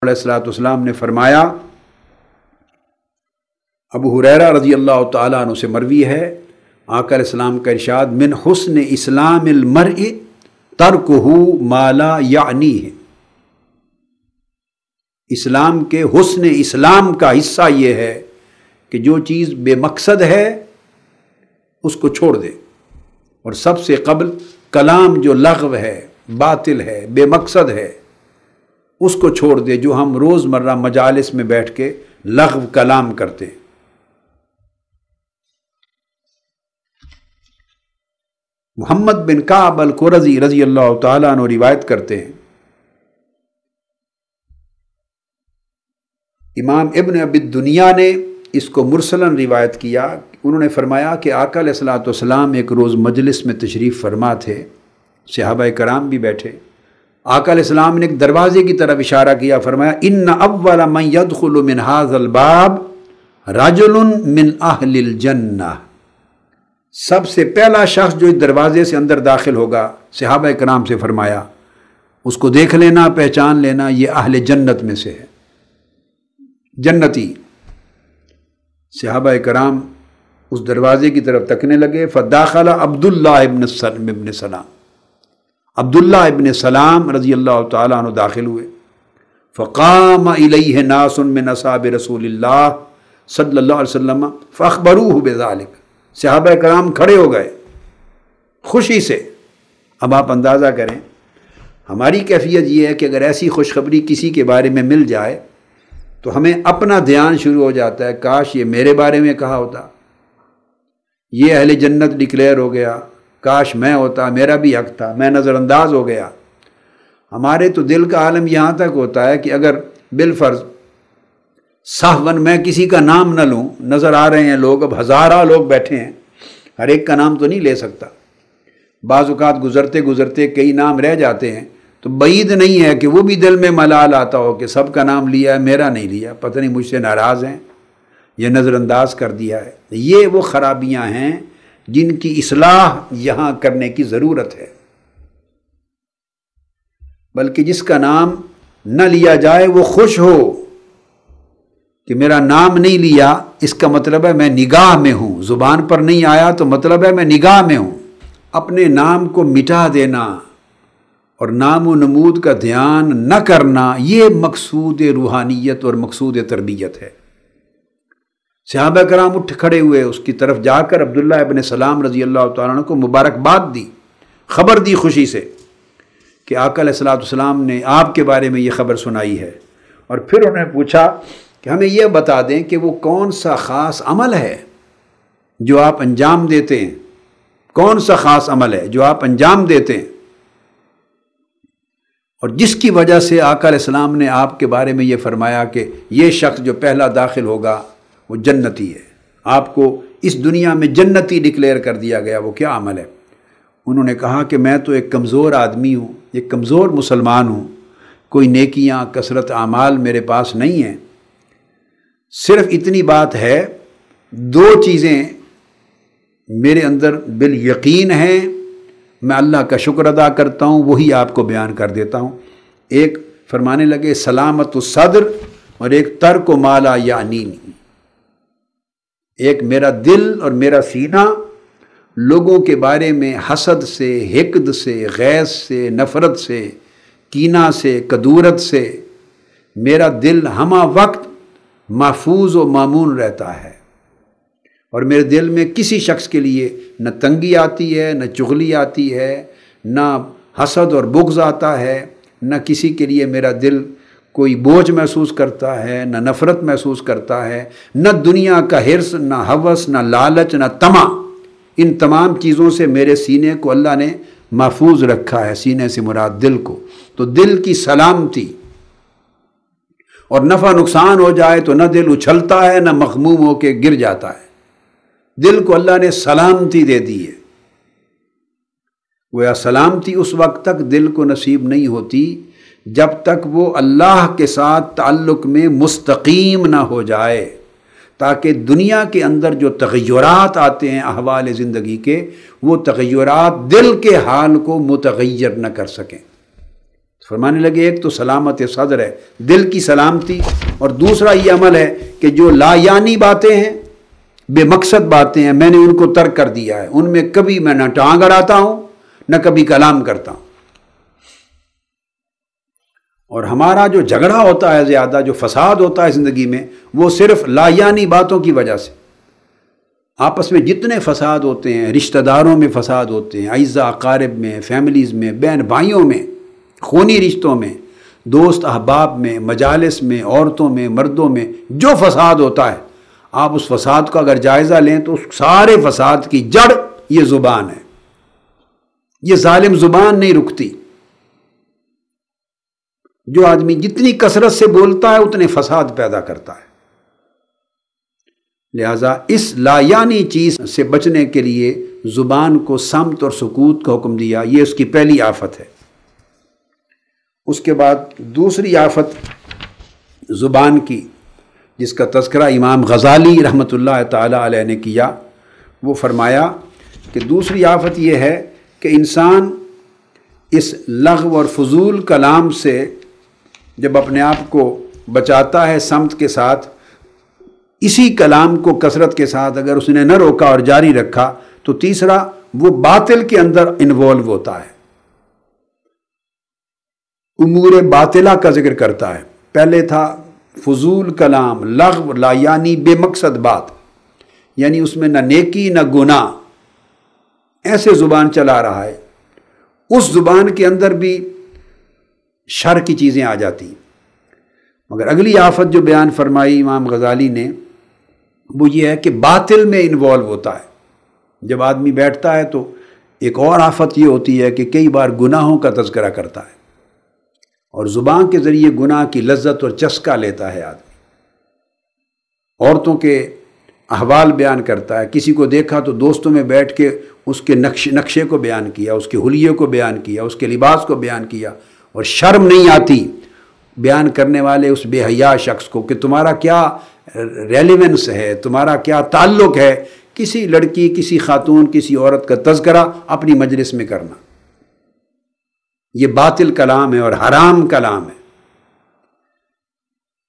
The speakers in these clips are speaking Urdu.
علیہ الصلوۃ والسلام نے فرمایا، ابو ہریرہ رضی اللہ تعالیٰ عنہ سے مروی ہے، آقا علیہ السلام کا ارشاد، من حسن اسلام المرء ترکہ ما لا یعنیہ، اسلام کے حسن اسلام کا حصہ یہ ہے کہ جو چیز بے مقصد ہے اس کو چھوڑ دے، اور سب سے قبل کلام جو لغو ہے، باطل ہے، بے مقصد ہے، اس کو چھوڑ دے، جو ہم روز مرہ مجالس میں بیٹھ کے لغو کلام کرتے ہیں۔ محمد بن کعب القرظی رضی اللہ تعالیٰ عنہ روایت کرتے ہیں، امام ابن ابی الدنیا نے اس کو مرسلاً روایت کیا، انہوں نے فرمایا کہ آقا علیہ الصلوۃ والسلام ایک روز مجلس میں تشریف فرما تھے، صحابہ کرام بھی بیٹھے، آقا علیہ السلام نے ایک دروازے کی طرف اشارہ کیا، فرمایا ان اول من يدخل من هذا الباب رجل من اہل الجنہ، سب سے پہلا شخص جو اس دروازے سے اندر داخل ہوگا، صحابہ کرام سے فرمایا اس کو دیکھ لینا، پہچان لینا، یہ اہل جنت میں سے ہے، جنتی۔ صحابہ کرام اس دروازے کی طرف تکنے لگے، فداخل عبداللہ ابن سلام، عبداللہ ابن سلام رضی اللہ تعالیٰ عنہ داخل ہوئے، فقام الیہ ناس من اصحاب رسول اللہ صلی اللہ علیہ وسلم فاخبروہ بذالک، صحابہ کرام کھڑے ہو گئے خوشی سے۔ اب آپ اندازہ کریں ہماری کیفیت یہ ہے کہ اگر ایسی خوشخبری کسی کے بارے میں مل جائے تو ہمیں اپنا دھیان شروع ہو جاتا ہے، کاش یہ میرے بارے میں کہا ہوتا، یہ اہل جنت ڈکلیئر ہو گیا، کاش میں ہوتا، میرا بھی حق تھا، میں نظر انداز ہو گیا۔ ہمارے تو دل کا عالم یہاں تک ہوتا ہے کہ اگر بالفرض سہون میں کسی کا نام نہ لوں، نظر آ رہے ہیں لوگ، اب ہزارہ لوگ بیٹھے ہیں، ہر ایک کا نام تو نہیں لے سکتا، بعض اوقات گزرتے گزرتے کئی نام رہ جاتے ہیں، تو بعید نہیں ہے کہ وہ بھی دل میں ملال آتا ہو کہ سب کا نام لیا ہے، میرا نہیں لیا، پتہ نہیں مجھ سے ناراض ہیں، یہ نظر انداز کر دیا ہے۔ یہ وہ خرابیاں ہیں جن کی اصلاح یہاں کرنے کی ضرورت ہے، بلکہ جس کا نام نہ لیا جائے وہ خوش ہو کہ میرا نام نہیں لیا، اس کا مطلب ہے میں نگاہ میں ہوں، زبان پر نہیں آیا تو مطلب ہے میں نگاہ میں ہوں۔ اپنے نام کو مٹا دینا اور نام و نمود کا دھیان نہ کرنا، یہ مقصود روحانیت اور مقصود تربیت ہے۔ صحابہ کرام اٹھ کھڑے ہوئے، اس کی طرف جا کر عبداللہ ابن سلام رضی اللہ تعالیٰ عنہ کو مبارکباد دی، خبر دی خوشی سے کہ آقا علیہ الصلوۃ والسلام نے آپ کے بارے میں یہ خبر سنائی ہے، اور پھر انہوں نے پوچھا کہ ہمیں یہ بتا دیں کہ وہ کون سا خاص عمل ہے جو آپ انجام دیتے ہیں، کون سا خاص عمل ہے جو آپ انجام دیتے ہیں، اور جس کی وجہ سے آقا علیہ السلام نے آپ کے بارے میں یہ فرمایا کہ یہ شخص جو پہلا داخل ہوگا وہ جنتی ہے، آپ کو اس دنیا میں جنتی ڈکلیئر کر دیا گیا، وہ کیا عمل ہے؟ انہوں نے کہا کہ میں تو ایک کمزور آدمی ہوں، ایک کمزور مسلمان ہوں، کوئی نیکیاں کثرت اعمال میرے پاس نہیں ہیں، صرف اتنی بات ہے، دو چیزیں میرے اندر بالیقین ہیں، میں اللہ کا شکر ادا کرتا ہوں، وہی آپ کو بیان کر دیتا ہوں۔ ایک فرمانے لگے سلامت الصدر، اور ایک ترک ما لا یعنینی، ایک میرا دل اور میرا سینہ لوگوں کے بارے میں حسد سے، حقد سے، غیظ سے، نفرت سے، کینہ سے، کدورت سے، میرا دل ہمہ وقت محفوظ و مامون رہتا ہے، اور میرے دل میں کسی شخص کے لیے نہ تنگی آتی ہے، نہ چغلی آتی ہے، نہ حسد اور بغض آتا ہے، نہ کسی کے لیے میرا دل کوئی بوجھ محسوس کرتا ہے، نہ نفرت محسوس کرتا ہے، نہ دنیا کا حرص، نہ ہوس، نہ لالچ، نہ طمع، ان تمام چیزوں سے میرے سینے کو اللہ نے محفوظ رکھا ہے، سینے سے مراد دل کو۔ تو دل کی سلامتی، اور نفع نقصان ہو جائے تو نہ دل اچھلتا ہے، نہ مغموم ہو کے گر جاتا ہے، دل کو اللہ نے سلامتی دے دی ہے۔ گویا سلامتی اس وقت تک دل کو نصیب نہیں ہوتی جب تک وہ اللہ کے ساتھ تعلق میں مستقیم نہ ہو جائے، تاکہ دنیا کے اندر جو تغیرات آتے ہیں احوال زندگی کے، وہ تغیرات دل کے حال کو متغیر نہ کر سکیں۔ فرمانے لگے ایک تو سلامت صدر ہے، دل کی سلامتی، اور دوسرا یہ عمل ہے کہ جو لا یعنی باتیں ہیں، بے مقصد باتیں ہیں، میں نے ان کو ترک کر دیا ہے، ان میں کبھی میں نہ ٹانگ اڑاتا ہوں نہ کبھی کلام کرتا ہوں۔ اور ہمارا جو جھگڑا ہوتا ہے زیادہ، جو فساد ہوتا ہے زندگی میں، وہ صرف لا یعنی باتوں کی وجہ سے۔ آپس میں جتنے فساد ہوتے ہیں، رشتہ داروں میں فساد ہوتے ہیں، اعزاء اقارب میں، فیملیز میں، بہن بھائیوں میں، خونی رشتوں میں، دوست احباب میں، مجالس میں، عورتوں میں، مردوں میں جو فساد ہوتا ہے، آپ اس فساد کا اگر جائزہ لیں تو اس سارے فساد کی جڑ یہ زبان ہے۔ یہ ظالم زبان نہیں رکتی۔ جو آدمی جتنی کثرت سے بولتا ہے اتنے فساد پیدا کرتا ہے۔ لہذا اس لا یعنی چیز سے بچنے کے لیے زبان کو صمت اور سکوت کا حکم دیا، یہ اس کی پہلی آفت ہے۔ اس کے بعد دوسری آفت زبان کی، جس کا تذکرہ امام غزالی رحمۃ اللہ تعالی علیہ نے کیا، وہ فرمایا کہ دوسری آفت یہ ہے کہ انسان اس لغو اور فضول کلام سے جب اپنے آپ کو بچاتا ہے صمت کے ساتھ، اسی کلام کو کثرت کے ساتھ اگر اس نے نہ روکا اور جاری رکھا، تو تیسرا وہ باطل کے اندر انوالو ہوتا ہے، امور باطلہ کا ذکر کرتا ہے۔ پہلے تھا فضول کلام، لغو، لا یعنی بے مقصد بات، یعنی اس میں نہ نیکی نہ گناہ، ایسے زبان چلا رہا ہے۔ اس زبان کے اندر بھی شر کی چیزیں آ جاتی۔ مگر اگلی آفت جو بیان فرمائی امام غزالی نے، وہ یہ ہے کہ باطل میں انوالو ہوتا ہے۔ جب آدمی بیٹھتا ہے تو ایک اور آفت یہ ہوتی ہے کہ کئی بار گناہوں کا تذکرہ کرتا ہے، اور زبان کے ذریعے گناہ کی لذت اور چسکا لیتا ہے آدمی۔ عورتوں کے احوال بیان کرتا ہے، کسی کو دیکھا تو دوستوں میں بیٹھ کے اس کے نقشے کو بیان کیا، اس کے حلیے کو بیان کیا، اس کے لباس کو بیان کیا، اور شرم نہیں آتی بیان کرنے والے اس بے حیا شخص کو کہ تمہارا کیا ریلیونس ہے، تمہارا کیا تعلق ہے کسی لڑکی، کسی خاتون، کسی عورت کا تذکرہ اپنی مجلس میں کرنا۔ یہ باطل کلام ہے اور حرام کلام ہے۔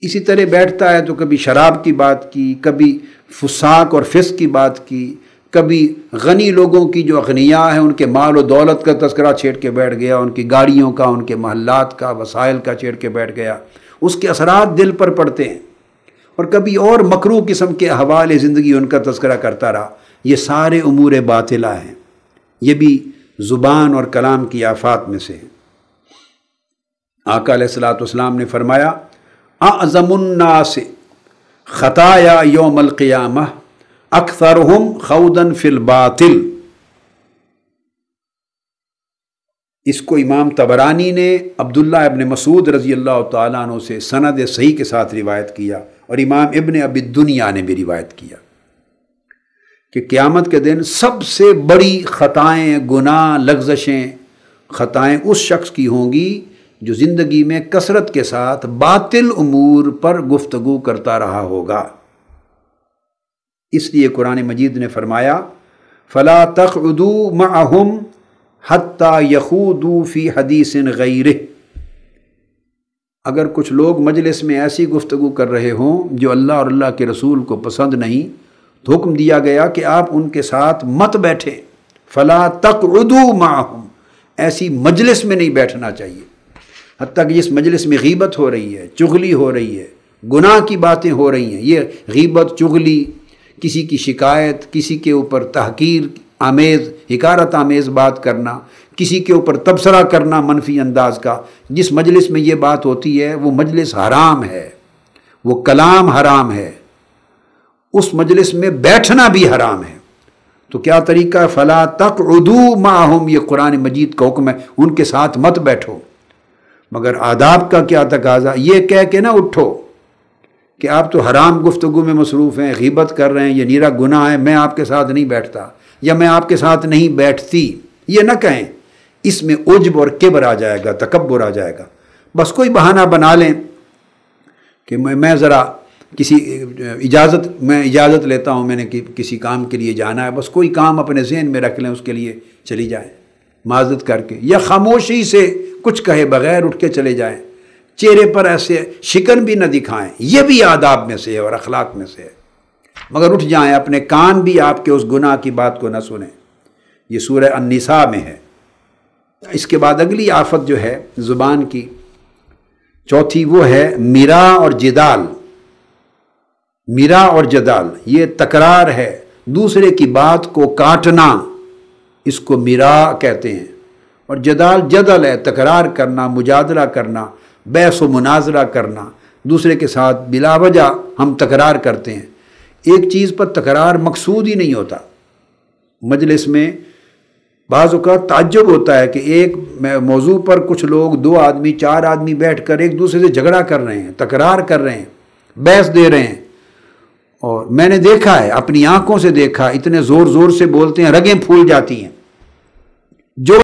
اسی طرح بیٹھتا ہے تو کبھی شراب کی بات کی، کبھی فساق اور فسق کی بات کی، کبھی غنی لوگوں کی جو اغنیاء ہیں ان کے مال و دولت کا تذکرہ چھیڑ کے بیٹھ گیا، ان کی گاڑیوں کا، ان کے محلات کا، وسائل کا چھیڑ کے بیٹھ گیا۔ اس کے اثرات دل پر پڑتے ہیں۔ اور کبھی اور مکروہ قسم کے احوال زندگی ان کا تذکرہ کرتا رہا۔ یہ سارے امور باطلہ ہیں، یہ بھی زبان اور کلام کی آفات میں سے ہیں۔ آقا علیہ الصلوۃ والسلام نے فرمایا، اعظم الناس خطایا یوم القیامہ اکثرہم خوضا فی الباطل۔ اس کو امام طبرانی نے عبداللہ ابن مسعود رضی اللہ تعالیٰ عنہ سے سند صحیح کے ساتھ روایت کیا، اور امام ابن ابی الدنیا نے بھی روایت کیا کہ قیامت کے دن سب سے بڑی خطائیں، گناہ، لغزشیں، خطائیں اس شخص کی ہوں گی جو زندگی میں کثرت کے ساتھ باطل امور پر گفتگو کرتا رہا ہوگا۔ اس لیے قرآن مجید نے فرمایا، فَلَا تَقْعُدُوا مَعَهُمْ حَتَّى يَخُوضُوا فِي حَدِيثٍ غَيْرِهِ۔ اگر کچھ لوگ مجلس میں ایسی گفتگو کر رہے ہوں جو اللہ اور اللہ کے رسول کو پسند نہیں، تو حکم دیا گیا کہ آپ ان کے ساتھ مت بیٹھیں۔ فَلَا تَقْعُدُوا مَعَهُمْ، ایسی مجلس میں نہیں بیٹھنا چاہیے۔ حتیٰ کہ جس مجلس میں غیبت ہو رہی ہے، چغلی ہو رہی ہے، گناہ کی باتیں ہو رہی ہیں، یہ غیبت، چغلی، کسی کی شکایت، کسی کے اوپر تحقیر آمیز، حقارت آمیز بات کرنا، کسی کے اوپر تبصرہ کرنا منفی انداز کا، جس مجلس میں یہ بات ہوتی ہے وہ مجلس حرام ہے، وہ کلام حرام ہے، اس مجلس میں بیٹھنا بھی حرام ہے۔ تو کیا طریقہ ہے؟ فَلَا تَقْعُدُوا مَعَهُمْ، یہ قرآن مجید کا حکم ہے، ان کے ساتھ مت بیٹھو۔ مگر آداب کا کیا تقاضا، یہ کہہ کے نہ اٹھو کہ آپ تو حرام گفتگو میں مصروف ہیں، غیبت کر رہے ہیں، یہ نیرا گناہ ہے، میں آپ کے ساتھ نہیں بیٹھتا یا میں آپ کے ساتھ نہیں بیٹھتی، یہ نہ کہیں۔ اس میں عجب اور کبر آ جائے گا، تکبر آ جائے گا۔ بس کوئی بہانہ بنا لیں کہ میں ذرا میں اجازت لیتا ہوں، میں نے کسی کام کے لیے جانا ہے، بس کوئی کام اپنے ذہن میں رکھ لیں، اس کے لیے چلی جائیں۔ معذرت کر کے، یا خاموشی سے کچھ کہے بغیر اٹھ کے چلے جائیں، چہرے پر ایسے شکن بھی نہ دکھائیں، یہ بھی آداب میں سے ہے اور اخلاق میں سے ہے، مگر اٹھ جائیں، اپنے کان بھی آپ کے اس گناہ کی بات کو نہ سنیں۔ یہ سورہ النساء میں ہے۔ اس کے بعد اگلی آفت جو ہے زبان کی چوتھی، وہ ہے میرا اور جدال۔ میرا اور جدال یہ تکرار ہے، دوسرے کی بات کو کاٹنا، اس کو میرا کہتے ہیں، اور جدال جدل ہے، تکرار کرنا، مجادلہ کرنا، بحث و مناظرہ کرنا، دوسرے کے ساتھ بلا وجہ ہم تکرار کرتے ہیں۔ ایک چیز پر تکرار مقصود ہی نہیں ہوتا۔ مجلس میں بعض اوقات تعجب ہوتا ہے کہ ایک موضوع پر کچھ لوگ، 2 آدمی 4 آدمی بیٹھ کر ایک دوسرے سے جھگڑا کر رہے ہیں، تکرار کر رہے ہیں، بحث دے رہے ہیں، اور میں نے دیکھا ہے، اپنی آنکھوں سے دیکھا، اتنے زور زور سے بولتے ہیں رگیں پھول جاتی ہیں۔ جو